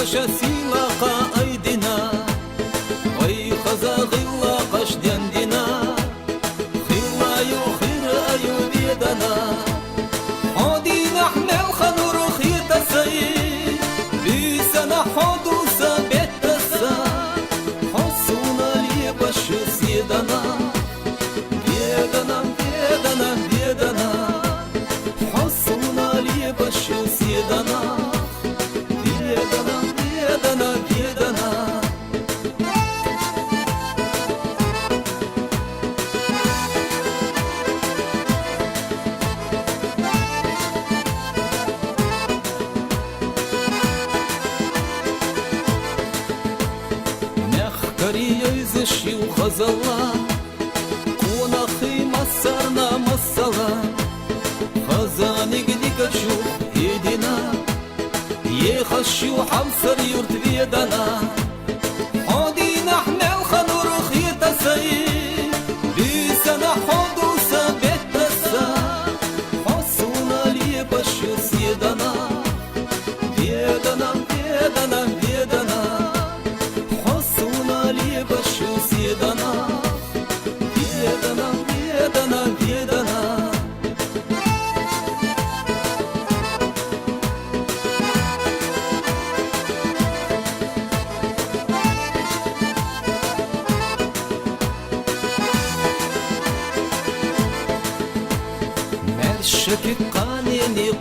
باشا سيلاقا أيدنا وي خزا غلا قش ديندنا خير أيو خير أيو بيدنا حودي نحمل خنور خيط سيد بيسنا حدوسا بيتسا حسونا لي باش سيدنا بيدنا بيدنا بيدنا حسونا لي باش سيدنا يزشي وخزلا كونا خي مسرنا مسلا خزاني قديك تشوف ايدنا يخشي وحمصر يرت بيدنا حودي نحمل خنور خيط سيد بيسنا حدوسا بيتسا حسونا لي بشر سيدنا بيدنا بيدنا بيدنا حسونا لي بشر سيدنا بيدنا بيدنا بيدنا شكك قانيني